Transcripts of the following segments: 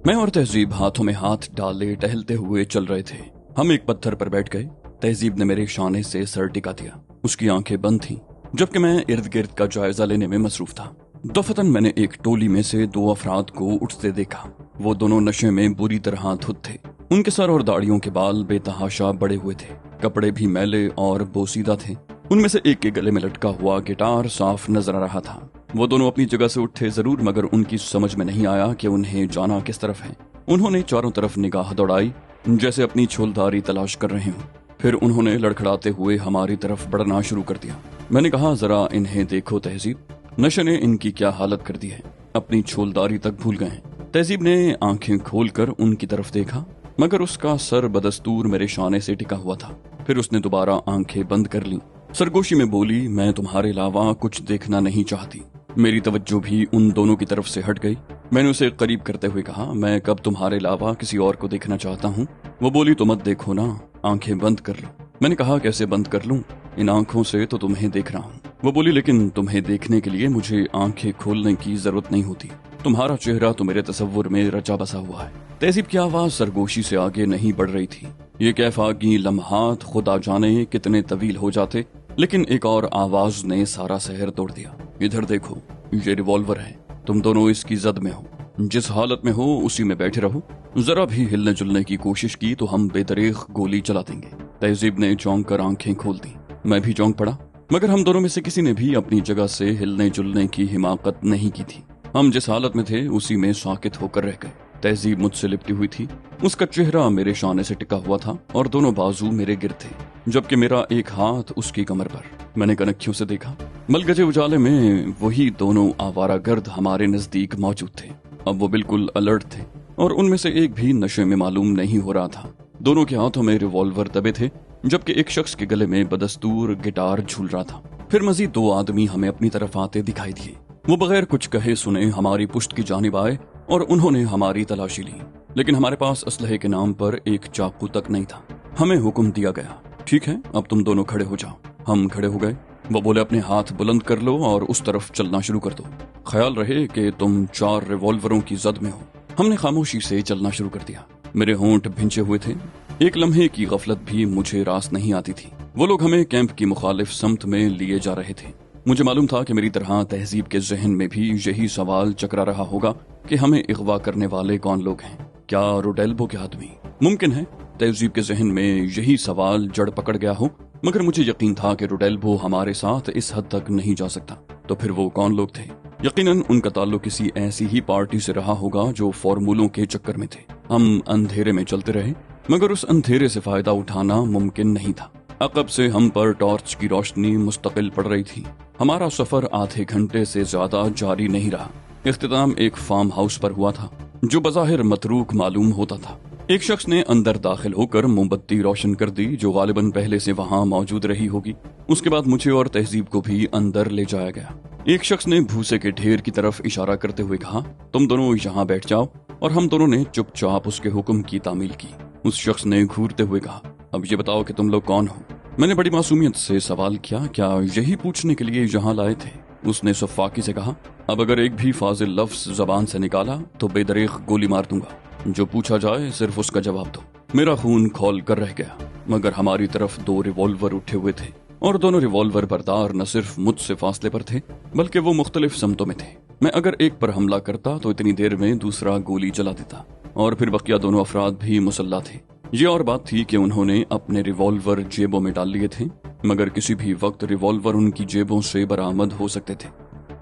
मैं और तहजीब हाथों में हाथ डाले टहलते हुए चल रहे थे। हम एक पत्थर पर बैठ गए। तहजीब ने मेरे शाने से सर टिका दिया। उसकी आंखें बंद थीं, जबकि मैं इर्द गिर्द का जायजा लेने में मसरूफ था। दफतन मैंने एक टोली में से 2 अफराद को उठते देखा। वो दोनों नशे में बुरी तरह धुत थे। उनके सर और दाढ़ियों के बाल बेतहाशा बड़े हुए थे, कपड़े भी मैले और बोसीदा थे। उनमें से एक के गले में लटका हुआ गिटार साफ नजर आ रहा था। वो दोनों अपनी जगह से उठे जरूर, मगर उनकी समझ में नहीं आया कि उन्हें जाना किस तरफ है। उन्होंने चारों तरफ निगाह दौड़ाई, जैसे अपनी छोलदारी तलाश कर रहे हों। फिर उन्होंने लड़खड़ाते हुए हमारी तरफ बढ़ना शुरू कर दिया। मैंने कहा, जरा इन्हें देखो तहजीब, नशे ने इनकी क्या हालत कर दी है, अपनी छोलदारी तक भूल गए हैं। तहजीब ने आंखें खोलकर उनकी तरफ देखा, मगर उसका सर बदस्तूर मेरे शाने से टिका हुआ था। फिर उसने दोबारा आंखें बंद कर लीं। सरगोशी में बोली, मैं तुम्हारे अलावा कुछ देखना नहीं चाहती। मेरी तवज्जो भी उन दोनों की तरफ से हट गई। मैंने उसे करीब करते हुए कहा, मैं कब तुम्हारे अलावा किसी और को देखना चाहता हूँ। वो बोली, तो मत देखो ना, आंखें बंद कर लो। मैंने कहा, कैसे बंद कर लूं, इन आंखों से तो तुम्हें देख रहा हूँ। वो बोली, लेकिन तुम्हें देखने के लिए मुझे आंखें खोलने की जरूरत नहीं होती। तुम्हारा चेहरा तो मेरे तसव्वुर में रचा बसा हुआ है। तहजीब की आवाज सरगोशी से आगे नहीं बढ़ रही थी। ये कैफागी लम्हात खुदा जाने कितने तवील हो जाते, लेकिन एक और आवाज ने सारा शहर तोड़ दिया। इधर देखो, ये रिवॉल्वर है, तुम दोनों इसकी जद में हो। जिस हालत में हो उसी में बैठे रहो। जरा भी हिलने जुलने की कोशिश की तो हम बेदरीग गोली चला देंगे। तहजीब ने चौंक कर आंखें खोल दी। मैं भी चौंक पड़ा, मगर हम दोनों में से किसी ने भी अपनी जगह से हिलने जुलने की हिमाकत नहीं की थी। हम जिस हालत में थे उसी में साकित होकर रह गए। तहजीब मुझसे लिपटी हुई थी। उसका चेहरा मेरे शाने से टिका हुआ था और दोनों बाजू मेरे गिर थे, जबकि मेरा एक हाथ उसकी कमर पर। मैंने कनखियों से देखा। मलगजे उजाले में वही दोनों आवारागर्द हमारे नजदीक मौजूद थे। अब वो बिल्कुल अलर्ट थे और उनमें से एक भी नशे में मालूम नहीं हो रहा था। दोनों के हाथों में रिवॉल्वर दबे थे, जबकि एक शख्स के गले में बदस्तूर गिटार झूल रहा था। फिर मजीद 2 आदमी हमें अपनी तरफ आते दिखाई दिए। वो बगैर कुछ कहे सुने हमारी पुश्त की जानिब आए और उन्होंने हमारी तलाशी ली, लेकिन हमारे पास असलहे के नाम पर एक चाकू तक नहीं था। हमें हुक्म दिया गया, ठीक है, अब तुम दोनों खड़े हो जाओ। हम खड़े हो गए। वो बोले, अपने हाथ बुलंद कर लो और उस तरफ चलना शुरू कर दो। ख्याल रहे कि तुम 4 रिवॉल्वरों की जद में हो। हमने खामोशी से चलना शुरू कर दिया। मेरे होंठ भिंचे हुए थे। एक लम्हे की गफलत भी मुझे रास नहीं आती थी। वो लोग हमें कैंप की मुखालिफ समत में लिए जा रहे थे। मुझे मालूम था कि मेरी तरह तहजीब के जहन में भी यही सवाल चकरा रहा होगा कि हमें अगवा करने वाले कौन लोग हैं। क्या रोडेल्बो के आदमी? मुमकिन है तहजीब के जहन में यही सवाल जड़ पकड़ गया हो, मगर मुझे यकीन था कि रोडेल्बो हमारे साथ इस हद तक नहीं जा सकता। तो फिर वो कौन लोग थे? यकीनन उनका ताल्लुक किसी ऐसी ही पार्टी से रहा होगा जो फॉर्मूलों के चक्कर में थे। हम अंधेरे में चलते रहे, मगर उस अंधेरे से फायदा उठाना मुमकिन नहीं था। अकब से हम पर टॉर्च की रोशनी मुस्तकिल पड़ रही थी। हमारा सफर आधे घंटे से ज्यादा जारी नहीं रहा। इख्तिताम एक फार्म हाउस पर हुआ था जो बज़ाहिर मतरूक मालूम होता था। एक शख्स ने अंदर दाखिल होकर मोमबत्ती रोशन कर दी, जो गालिबन पहले से वहां मौजूद रही होगी। उसके बाद मुझे और तहजीब को भी अंदर ले जाया गया। एक शख्स ने भूसे के ढेर की तरफ इशारा करते हुए कहा, तुम दोनों यहाँ बैठ जाओ, और हम दोनों ने चुपचाप उसके हुक्म की तामील की। उस शख्स ने घूरते हुए कहा, अब ये बताओ कि तुम लोग कौन हो? मैंने बड़ी मासूमियत से सवाल किया, क्या यही पूछने के लिए यहाँ लाए थे? उसने सफाकी से कहा, अब अगर एक भी फाजिल लफ्ज जबान से निकाला तो बेदरीग गोली मार दूंगा। जो पूछा जाए सिर्फ उसका जवाब दो। मेरा खून खौल कर रह गया, मगर हमारी तरफ 2 रिवॉल्वर उठे हुए थे और दोनों रिवॉल्वर बरदार न सिर्फ मुझसे फासले पर थे, बल्कि वो मुख्तलिफ समतों में थे। मैं अगर एक पर हमला करता तो इतनी देर में दूसरा गोली चला देता, और फिर बकिया दोनों अफराद भी मुसल्ला थे। ये और बात थी कि उन्होंने अपने रिवॉल्वर जेबों में डाल लिए थे, मगर किसी भी वक्त रिवॉल्वर उनकी जेबों से बरामद हो सकते थे।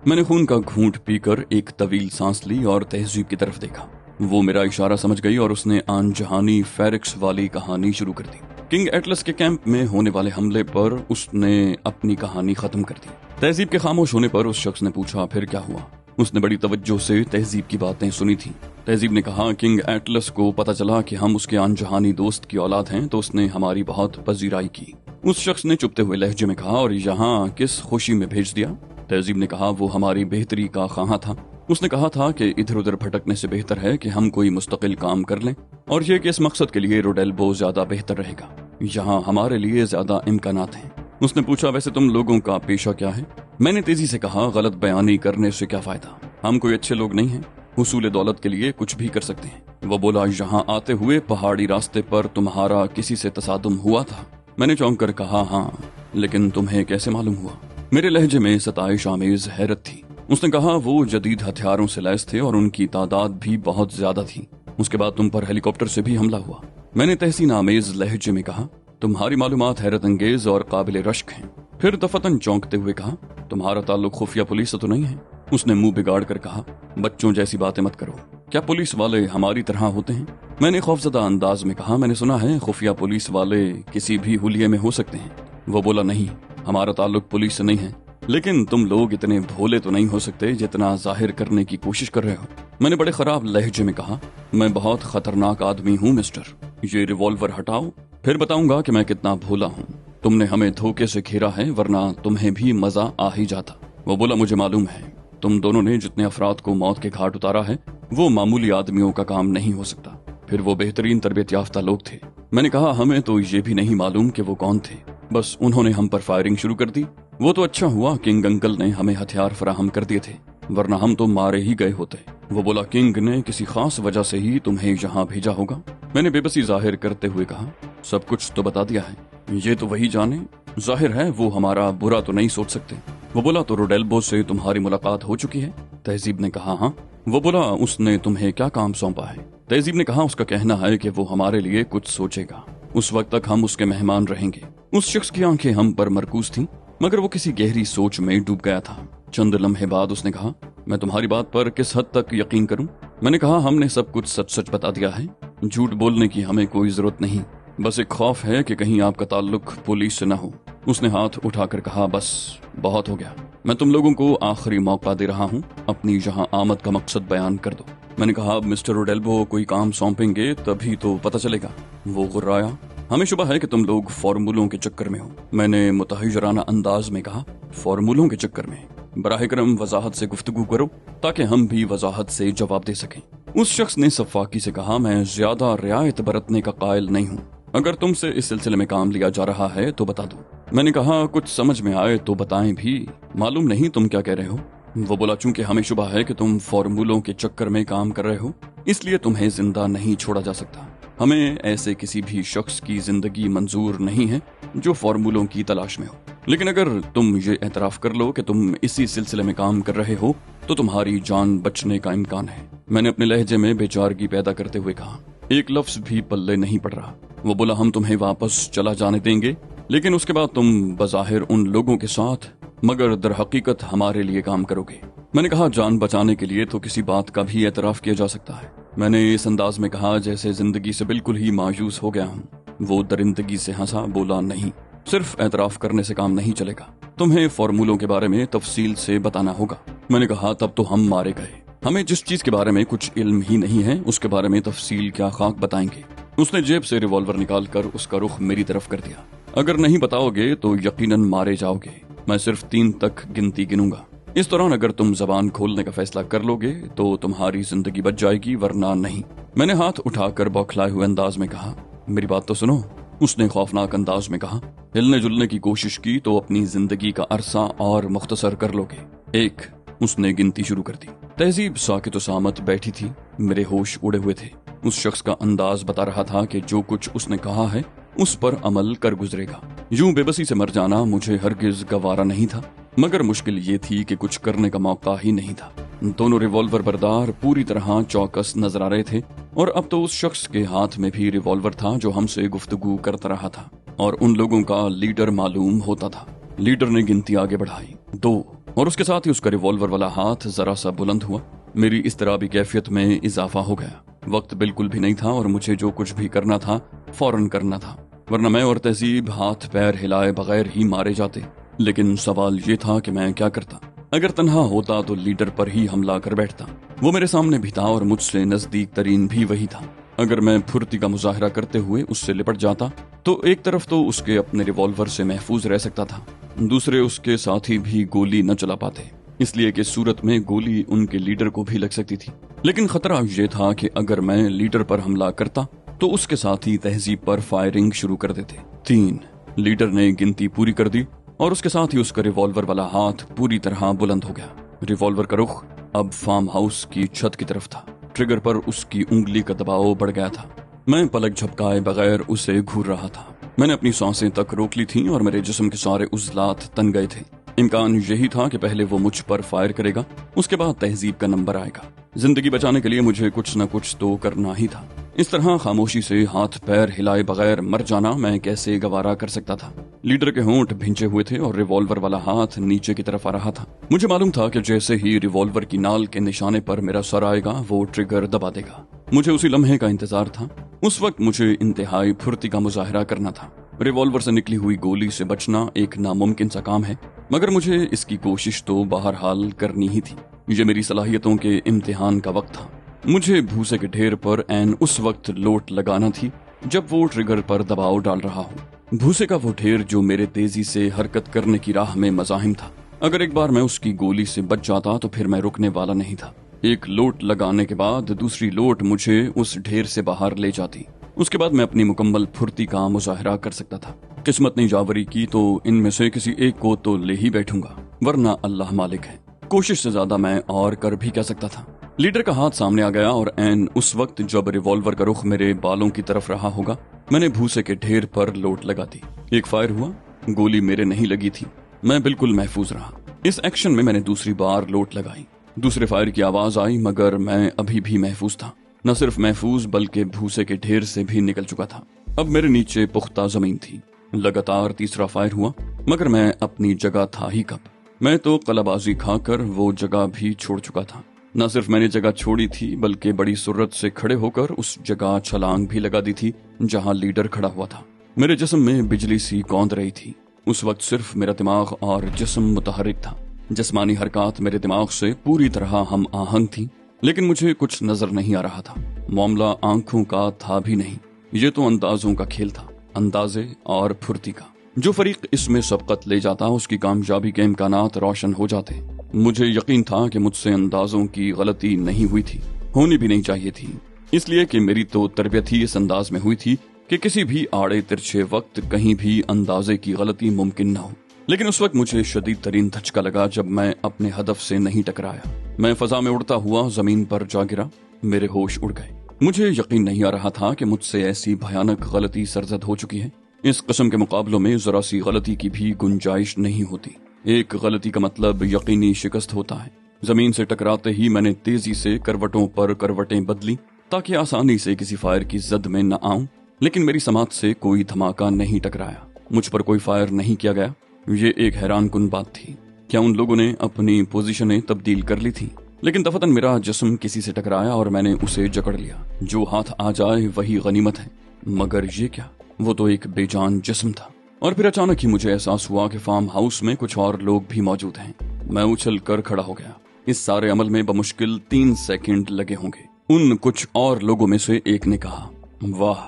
मैंने खून का घूंट पीकर एक तवील सांस ली और तहजीब की तरफ देखा। वो मेरा इशारा समझ गई और उसने आन जहानी फेरिक्स वाली कहानी शुरू कर दी। किंग एटलस के कैंप में होने वाले हमले पर उसने अपनी कहानी खत्म कर दी। तहजीब के खामोश होने पर उस शख्स ने पूछा, फिर क्या हुआ? उसने बड़ी तवज्जो से तहजीब की बातें सुनी थी। तहजीब ने कहा, किंग एटलस को पता चला कि हम उसके अनजहानी दोस्त की औलाद हैं, तो उसने हमारी बहुत पजीराई की। उस शख्स ने चुपते हुए लहजे में कहा, और यहाँ किस खुशी में भेज दिया? तहजीब ने कहा, वो हमारी बेहतरी का ख्वाह था। उसने कहा था कि इधर उधर भटकने से बेहतर है कि हम कोई मुस्तकिल काम कर लें, और ये कि इस मकसद के लिए रोडेल्बो ज्यादा बेहतर रहेगा। यहाँ हमारे लिए ज्यादा इम्कानात हैं। उसने पूछा, वैसे तुम लोगों का पेशा क्या है? मैंने तेजी से कहा, गलत बयानी करने से क्या फायदा, हम कोई अच्छे लोग नहीं हैं। हुसूल दौलत के लिए कुछ भी कर सकते हैं। वो बोला, यहाँ आते हुए पहाड़ी रास्ते पर तुम्हारा किसी से तसादुम हुआ था? मैंने चौंक कर कहा, हाँ, लेकिन तुम्हें कैसे मालूम हुआ? मेरे लहजे में सताइश आमेज हैरत थी। उसने कहा, वो जदीद हथियारों से लैस थे और उनकी तादाद भी बहुत ज्यादा थी। उसके बाद तुम पर हेलीकॉप्टर से भी हमला हुआ। मैंने तहसीन आमेज लहजे में कहा, तुम्हारी मालूमात हैरत अंगेज और काबिल रश्क हैं। फिर दफतन चौंकते हुए कहा, तुम्हारा ताल्लुक खुफिया पुलिस से तो नहीं है? उसने मुंह बिगाड़ कर कहा, बच्चों जैसी बातें मत करो, क्या पुलिस वाले हमारी तरह होते हैं? मैंने खौफजदा अंदाज में कहा, मैंने सुना है खुफिया पुलिस वाले किसी भी हुलिये में हो सकते हैं। वो बोला, नहीं, हमारा ताल्लुक पुलिस से नहीं है, लेकिन तुम लोग इतने भोले तो नहीं हो सकते जितना जाहिर करने की कोशिश कर रहे हो। मैंने बड़े खराब लहजे में कहा, मैं बहुत खतरनाक आदमी हूँ मिस्टर, ये रिवॉल्वर हटाओ, फिर बताऊंगा कि मैं कितना भोला हूँ। तुमने हमें धोखे से घेरा है, वरना तुम्हें भी मजा आ ही जाता। वो बोला, मुझे मालूम है, तुम दोनों ने जितने अफराद को मौत के घाट उतारा है वो मामूली आदमियों का काम नहीं हो सकता। फिर वो बेहतरीन तरबियत याफ्ता लोग थे। मैंने कहा, हमें तो ये भी नहीं मालूम कि वो कौन थे, बस उन्होंने हम पर फायरिंग शुरू कर दी। वो तो अच्छा हुआ किंग अंकल ने हमें हथियार फराहम कर दिए थे, वरना हम तो मारे ही गए होते। वो बोला, किंग ने किसी खास वजह से ही तुम्हें यहाँ भेजा होगा। मैंने बेबसी जाहिर करते हुए कहा, सब कुछ तो बता दिया है, ये तो वही जाने, जाहिर है वो हमारा बुरा तो नहीं सोच सकते। वो बोला, तो रोडेल्बो से तुम्हारी मुलाकात हो चुकी है? तहजीब ने कहा, हाँ। वो बोला, उसने तुम्हें क्या काम सौंपा है? तहजीब ने कहा, उसका कहना है कि वो हमारे लिए कुछ सोचेगा, उस वक्त तक हम उसके मेहमान रहेंगे। उस शख्स की आंखें हम पर मरकूज थीं, मगर वो किसी गहरी सोच में डूब गया था। चंद लम्हे बाद उसने कहा, मैं तुम्हारी बात पर किस हद तक यकीन करूं? मैंने कहा, हमने सब कुछ सच सच बता दिया है, झूठ बोलने की हमें कोई जरूरत नहीं, बस एक खौफ है कि कहीं आपका ताल्लुक पुलिस से न हो। उसने हाथ उठाकर कहा, बस बहुत हो गया, मैं तुम लोगों को आखिरी मौका दे रहा हूँ, अपनी यहाँ आमद का मकसद बयान कर दो। मैंने कहा, अब मिस्टर रोडेल्बो कोई काम सौंपेंगे तभी तो पता चलेगा। वो गुर्राया, हमें शुबा है कि तुम लोग फॉर्मूलों के चक्कर में हो। मैंने मुतहजराना अंदाज में कहा, फॉर्मूलों के चक्कर में? बराह करम वजाहत से गुफ्तगू करो ताकि हम भी वजाहत से जवाब दे सकें। उस शख्स ने सफाकी से कहा, मैं ज्यादा रियायत बरतने का कायल नहीं हूँ, अगर तुमसे इस सिलसिले में काम लिया जा रहा है तो बता दो। मैंने कहा, कुछ समझ में आए तो बताएं भी, मालूम नहीं तुम क्या कह रहे हो। वो बोला, चूंकि हमें शुबा है कि तुम फॉर्मूलों के चक्कर में काम कर रहे हो, इसलिए तुम्हें जिंदा नहीं छोड़ा जा सकता। हमें ऐसे किसी भी शख्स की जिंदगी मंजूर नहीं है जो फॉर्मूलों की तलाश में हो, लेकिन अगर तुम ये एतराफ कर लो कि तुम इसी सिलसिले में काम कर रहे हो तो तुम्हारी जान बचने का इम्कान है। मैंने अपने लहजे में बेचारगी पैदा करते हुए कहा, एक लफ्ज भी पल्ले नहीं पड़ रहा। वो बोला, हम तुम्हें वापस चला जाने देंगे, लेकिन उसके बाद तुम बज़ाहिर उन लोगों के साथ मगर दर हकीकत हमारे लिए काम करोगे। मैंने कहा, जान बचाने के लिए तो किसी बात का भी एतराफ किया जा सकता है। मैंने इस अंदाज में कहा जैसे जिंदगी से बिल्कुल ही मायूस हो गया हूँ। वो दरिंदगी से हंसा, बोला, नहीं, सिर्फ एतराफ करने से काम नहीं चलेगा, तुम्हें फॉर्मूलों के बारे में तफसील से बताना होगा। मैंने कहा, तब तो हम मारे गए, हमें जिस चीज के बारे में कुछ इल्म ही नहीं है उसके बारे में तफसील क्या खाक बताएंगे। उसने जेब से रिवॉल्वर निकालकर उसका रुख मेरी तरफ कर दिया। अगर नहीं बताओगे तो यकीनन मारे जाओगे, मैं सिर्फ 3 तक गिनती गिनूंगा, इस दौरान अगर तुम जबान खोलने का फैसला कर लोगे तो तुम्हारी जिंदगी बच जाएगी, वरना नहीं। मैंने हाथ उठाकर बौखलाए हुए अंदाज में कहा, मेरी बात तो सुनो। उसने खौफनाक अंदाज में कहा, हिलने जुलने की कोशिश की तो अपनी जिंदगी का अरसा और मुख्तसर कर लोगे। 1। उसने गिनती शुरू कर दी। तहजीब साकित व सामत बैठी थी, मेरे होश उड़े हुए थे। उस शख्स का अंदाज बता रहा था कि जो कुछ उसने कहा है उस पर अमल कर गुजरेगा। यूं बेबसी से मर जाना मुझे हरगिज गवारा नहीं था, मगर मुश्किल ये थी कि कुछ करने का मौका ही नहीं था। दोनों रिवॉल्वर बरदार पूरी तरह चौकस नजर आ रहे थे और अब तो उस शख्स के हाथ में भी रिवॉल्वर था जो हमसे गुफ्तगू करता रहा था और उन लोगों का लीडर मालूम होता था। लीडर ने गिनती आगे बढ़ाई, 2, और उसके साथ ही उसका रिवॉल्वर वाला हाथ जरा सा बुलंद हुआ। मेरी इस तरह भी कैफियत में इजाफा हो गया। वक्त बिल्कुल भी नहीं था और मुझे जो कुछ भी करना था फौरन करना था, वरना मैं और तहजीब हाथ पैर हिलाए बगैर ही मारे जाते। लेकिन सवाल ये था कि मैं क्या करता। अगर तन्हा होता तो लीडर पर ही हमला कर बैठता। वो मेरे सामने भी था और मुझसे नजदीक तरीन भी वही था। अगर मैं फुर्ती का मुजाहरा करते हुए उससे लिपट जाता तो एक तरफ तो उसके अपने रिवॉल्वर से महफूज रह सकता था, दूसरे उसके साथी भी गोली न चला पाते, इसलिए कि सूरत में गोली उनके लीडर को भी लग सकती थी। लेकिन खतरा ये था कि अगर मैं लीडर पर हमला करता तो उसके साथी तहजीब पर फायरिंग शुरू कर देते। 3। लीडर ने गिनती पूरी कर दी और उसके साथ ही उसका रिवॉल्वर वाला हाथ पूरी तरह बुलंद हो गया। रिवॉल्वर का रुख अब फार्म हाउस की छत की तरफ था। ट्रिगर पर उसकी उंगली का दबाव बढ़ गया था। मैं पलक झपकाए बगैर उसे घूर रहा था। मैंने अपनी सांसें तक रोक ली थी और मेरे जिस्म के सारे उज़लात तन गए थे। इम्कान यही था कि पहले वो मुझ पर फायर करेगा, उसके बाद तहजीब का नंबर आएगा। जिंदगी बचाने के लिए मुझे कुछ न कुछ तो करना ही था। इस तरह खामोशी से हाथ पैर हिलाए बगैर मर जाना मैं कैसे गवारा कर सकता था। लीडर के होंठ भिंचे हुए थे और रिवॉल्वर वाला हाथ नीचे की तरफ आ रहा था। मुझे मालूम था कि जैसे ही रिवॉल्वर की नाल के निशाने पर मेरा सर आएगा वो ट्रिगर दबा देगा। मुझे उसी लम्हे का इंतजार था। उस वक्त मुझे इंतहाई फुर्ती का मुजाहरा करना था। रिवॉल्वर से निकली हुई गोली से बचना एक नामुमकिन सा काम है, मगर मुझे इसकी कोशिश तो बहरहाल करनी ही थी। ये मेरी सलाहियतों के इम्तिहान का वक्त था। मुझे भूसे के ढेर पर ऐन उस वक्त लोट लगाना थी जब वो ट्रिगर पर दबाव डाल रहा हो। भूसे का वो ढेर जो मेरे तेजी से हरकत करने की राह में मज़ाहिम था। अगर एक बार मैं उसकी गोली से बच जाता तो फिर मैं रुकने वाला नहीं था। एक लोट लगाने के बाद दूसरी लोट मुझे उस ढेर से बाहर ले जाती। उसके बाद मैं अपनी मुकम्मल फुर्ती का मुजाहरा कर सकता था। किस्मत ने जावरी की तो इनमें से किसी एक को तो ले ही बैठूंगा, वरना अल्लाह मालिक है। कोशिश से ज्यादा मैं और कर भी क्या सकता था। लीडर का हाथ सामने आ गया और ऐन उस वक्त जब रिवॉल्वर का रुख मेरे बालों की तरफ रहा होगा, मैंने भूसे के ढेर पर लोट लगा दी। एक फायर हुआ, गोली मेरे नहीं लगी थी। मैं बिल्कुल महफूज रहा। इस एक्शन में मैंने दूसरी बार लोट लगाई। दूसरे फायर की आवाज आई, मगर मैं अभी भी महफूज था। न सिर्फ महफूज बल्कि भूसे के ढेर से भी निकल चुका था। अब मेरे नीचे पुख्ता जमीन थी। लगातार तीसरा फायर हुआ, मगर मैं अपनी जगह था ही कब। मैं तो कलाबाजी खाकर वो जगह भी छोड़ चुका था। न सिर्फ मैंने जगह छोड़ी थी बल्कि बड़ी सुर्रत से खड़े होकर उस जगह छलांग भी लगा दी थी जहां लीडर खड़ा हुआ था। मेरे जिस्म में बिजली सी कौंध रही थी। उस वक्त सिर्फ मेरा दिमाग और जिस्म मुतहरिक था। जिस्मानी हरकत मेरे दिमाग से पूरी तरह हम आहंग थी, लेकिन मुझे कुछ नजर नहीं आ रहा था। मामला आंखों का था भी नहीं, ये तो अंदाजों का खेल था, अंदाजे और फुर्ती का। जो फरीक इसमें सबकत ले जाता उसकी कामयाबी के इम्कानात रोशन हो जाते। मुझे यकीन था कि मुझसे अंदाजों की गलती नहीं हुई थी, होनी भी नहीं चाहिए थी, इसलिए कि मेरी तो तरबियत ही इस अंदाज में हुई थी कि किसी भी आड़े तिरछे वक्त कहीं भी अंदाजे की गलती मुमकिन न हो। लेकिन उस वक्त मुझे शदीद तरीन धचका लगा जब मैं अपने हदफ से नहीं टकराया। मैं फजा में उड़ता हुआ जमीन पर जा गिरा। मेरे होश उड़ गए। मुझे यकीन नहीं आ रहा था कि मुझसे ऐसी भयानक गलती सरजद हो चुकी है। इस किस्म के मुकाबलों में जरा सी गलती की भी गुंजाइश नहीं होती। एक गलती का मतलब यकीनी शिकस्त होता है। जमीन से टकराते ही मैंने तेजी से करवटों पर करवटें बदली ताकि आसानी से किसी फायर की जद में न आऊं, लेकिन मेरी समात से कोई धमाका नहीं टकराया। मुझ पर कोई फायर नहीं किया गया। ये एक हैरान कुन बात थी। क्या उन लोगों ने अपनी पोजीशनें तब्दील कर ली थी? लेकिन दफतन मेरा जिस्म किसी से टकराया और मैंने उसे जकड़ लिया। जो हाथ आ जाए वही गनीमत है, मगर ये क्या, वो तो एक बेजान जिस्म था। और फिर अचानक ही मुझे एहसास हुआ कि फार्म हाउस में कुछ और लोग भी मौजूद हैं। मैं उछल कर खड़ा हो गया। इस सारे अमल में बमुश्किल 3 सेकंड लगे होंगे। उन कुछ और लोगों में से एक ने कहा, वाह,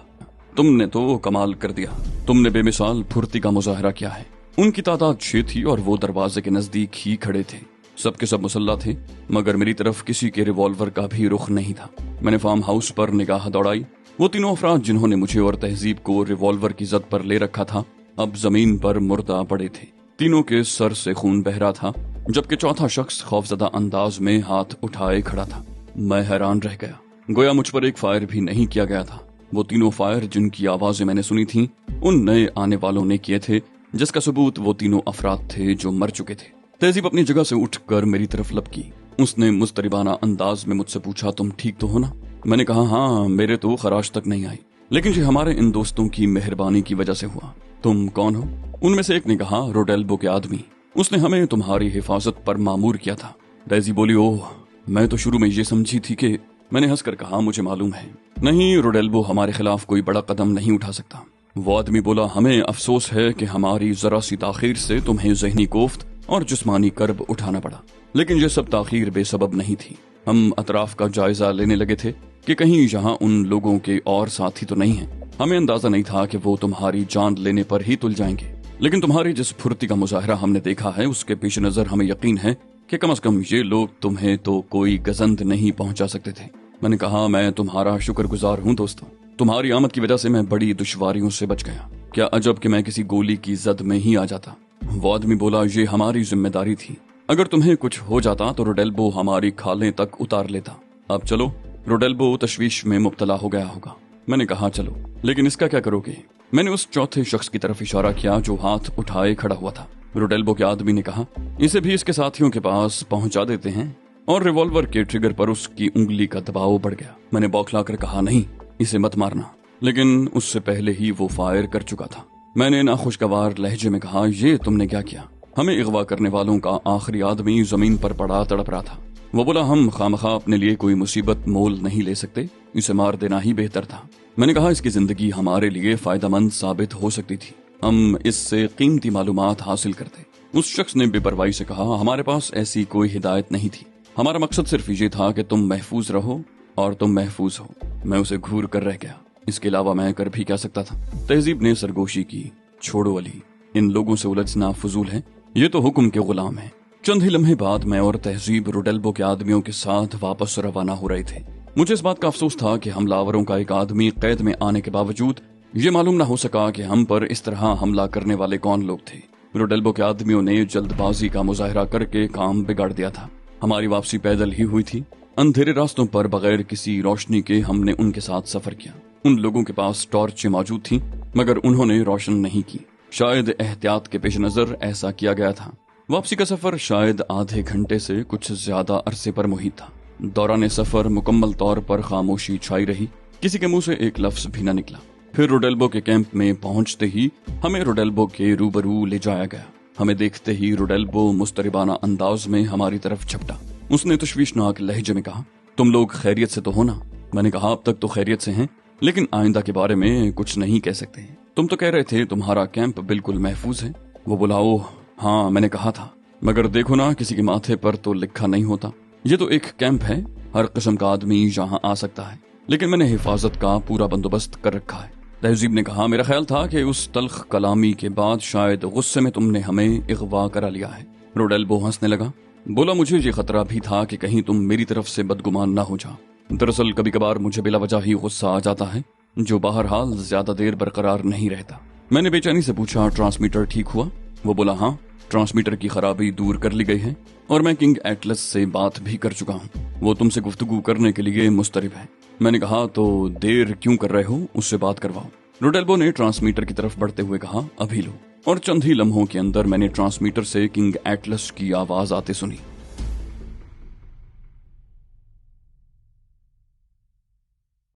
तुमने तो कमाल कर दिया। तुमने बेमिसाल फुर्ती का मुजाहरा किया है। उनकी तादाद 6 थी और वो दरवाजे के नजदीक ही खड़े थे। सबके सब मुसल्ला थे, मगर मेरी तरफ किसी के रिवॉल्वर का भी रुख नहीं था। मैंने फार्म हाउस पर निगाह दौड़ाई। वो तीनों अफराद जिन्होंने मुझे और तहजीब को रिवॉल्वर की जद पर ले रखा था, अब जमीन पर मुर्दा पड़े थे। तीनों के सर से खून बह रहा था, जबकि चौथा शख्स खौफजदा अंदाज में हाथ उठाए खड़ा था। मैं हैरान रह गया। गोया मुझ पर एक फायर भी नहीं किया गया था। वो तीनों फायर जिनकी आवाजें मैंने सुनी थी, उन नए आने वालों ने किए थे, जिसका सबूत वो तीनों अफराद थे जो मर चुके थे। तहजीब अपनी जगह से उठकर मेरी तरफ लपकी। उसने मुस्तरिबाना अंदाज में मुझसे पूछा, तुम ठीक तो हो ना? मैंने कहा, हाँ, मेरे तो खराश तक नहीं आई, लेकिन ये हमारे इन दोस्तों की मेहरबानी की वजह से हुआ। तुम कौन हो? उनमें से एक ने कहा, रोडेल्बो के आदमी। उसने हमें तुम्हारी हिफाजत पर मामूर किया था। तहजीब बोली, ओह, मैं तो शुरू में ये समझी थी कि। मैंने हंसकर कहा, मुझे मालूम है। नहीं, रोडेल्बो हमारे खिलाफ कोई बड़ा कदम नहीं उठा सकता। वो आदमी बोला, हमें अफसोस है कि हमारी जरा सी ताखीर से तुम्हें ज़हनी कोफ्त और जिस्मानी कर्ब उठाना पड़ा, लेकिन ये सब ताखीर बेसबब नहीं थी। हम अतराफ का जायजा लेने लगे थे कि कहीं यहाँ उन लोगों के और साथी तो नहीं हैं। हमें अंदाजा नहीं था कि वो तुम्हारी जान लेने पर ही तुल जाएंगे, लेकिन तुम्हारी जिस फुर्ती का मुजाहरा हमने देखा है उसके पेश नजर हमें यकीन है कि कम से कम ये लोग तुम्हें तो कोई गजंद नहीं पहुंचा सकते थे। मैंने कहा, मैं तुम्हारा शुक्रगुजार हूँ दोस्तों। तुम्हारी आमद की वजह से मैं बड़ी दुश्वारियों से बच गया। क्या अजब कि मैं किसी गोली की जद में ही आ जाता। वो आदमी बोला, ये हमारी जिम्मेदारी थी। अगर तुम्हें कुछ हो जाता तो रोडेल्बो हमारी खालें तक उतार लेता। अब चलो। रोडेल्बो तशवीश में मुब्तला हो गया होगा। मैंने कहा चलो, लेकिन इसका क्या करोगे? मैंने उस चौथे शख्स की तरफ इशारा किया जो हाथ उठाए खड़ा हुआ था। रोडेल्बो के आदमी ने कहा, इसे भी इसके साथियों के पास पहुंचा देते हैं। और रिवॉल्वर के ट्रिगर पर उसकी उंगली का दबाव बढ़ गया। मैंने बौखलाकर कहा, नहीं, इसे मत मारना। लेकिन उससे पहले ही वो फायर कर चुका था। मैंने नाखुशगवार लहजे में कहा, ये तुमने क्या किया? हमें अगवा करने वालों का आखिरी आदमी जमीन पर पड़ा तड़प रहा था। वो बोला, हम खामखा अपने लिए कोई मुसीबत मोल नहीं ले सकते, इसे मार देना ही बेहतर था। मैंने कहा, इसकी जिंदगी हमारे लिए फायदेमंद साबित हो सकती थी, हम इससे कीमती मालूमात हासिल करते। उस शख्स ने बेपरवाही से कहा, हमारे पास ऐसी कोई हिदायत नहीं थी, हमारा मकसद सिर्फ ये था कि तुम महफूज रहो और तुम महफूज हो। मैं उसे घूर कर रह गया, इसके अलावा मैं कर भी क्या सकता था? तहजीब ने सरगोशी की, छोड़ो अली, इन लोगों से उलझना फजूल है, ये तो हुक्म के गुलाम है। चंद ही लम्हे बाद मैं और तहजीब रोडेल्बो के आदमियों के साथ वापस रवाना हो रहे थे। मुझे इस बात का अफसोस था कि हमलावरों का एक आदमी कैद में आने के बावजूद ये मालूम न हो सका कि हम पर इस तरह हमला करने वाले कौन लोग थे। रोडेल्बो के आदमियों ने जल्दबाजी का मुजाहरा करके काम बिगाड़ दिया था। हमारी वापसी पैदल ही हुई थी। अंधेरे रास्तों पर बगैर किसी रोशनी के हमने उनके साथ सफर किया। उन लोगों के पास टॉर्चें मौजूद थीं, मगर उन्होंने रोशन नहीं की। शायद एहतियात के पेश नजर ऐसा किया गया था। वापसी का सफर शायद आधे घंटे से कुछ ज्यादा अरसे पर मुहित था। दौरान सफर मुकम्मल तौर पर खामोशी छाई रही, किसी के मुंह से एक लफ्ज भी न निकला। फिर रोडेल्बो के कैंप में पहुंचते ही हमें रोडेल्बो के रूबरू ले जाया गया। हमें देखते ही रोडेल्बो मुस्तरिबाना अंदाज में हमारी तरफ झपटा। उसने तशवीशनाक लहजे में कहा, तुम लोग खैरियत से तो हो ना? मैंने कहा, अब तक तो खैरियत से हैं, लेकिन आइंदा के बारे में कुछ नहीं कह सकते। तुम तो कह रहे थे तुम्हारा कैंप बिल्कुल महफूज है। वो बोला, ओह हाँ, मैंने कहा था, मगर देखो ना, किसी के माथे पर तो लिखा नहीं होता। ये तो एक कैंप है, हर किस्म का आदमी यहाँ आ सकता है, लेकिन मैंने हिफाजत का पूरा बंदोबस्त कर रखा है। तहजीब ने कहा, मेरा ख्याल था कि उस तल्ख कलामी के बाद शायद गुस्से में तुमने हमें अगवा करा लिया है। रोडेल्बो हंसने लगा, बोला, मुझे ये खतरा भी था कि कहीं तुम मेरी तरफ से बदगुमान ना हो जाओ। दरअसल कभी कभार मुझे बिला वजह ही गुस्सा आ जाता है, जो बहरहाल ज्यादा देर बरकरार नहीं रहता। मैंने बेचैनी से पूछा, ट्रांसमीटर ठीक हुआ? वो बोला, हाँ, ट्रांसमीटर की खराबी दूर कर ली गई है और मैं किंग एटलस से बात भी कर चुका हूँ। वो तुमसे गुफ्तगू करने के लिए मुस्तरिब है। मैंने कहा, तो देर क्यों कर रहे हो, उससे बात करवाओ। रोडेल्बो ने ट्रांसमीटर की तरफ बढ़ते हुए कहा, अभी लो। और चंद ही लम्हों के अंदर मैंने ट्रांसमीटर से किंग एटलस की आवाज आते सुनी।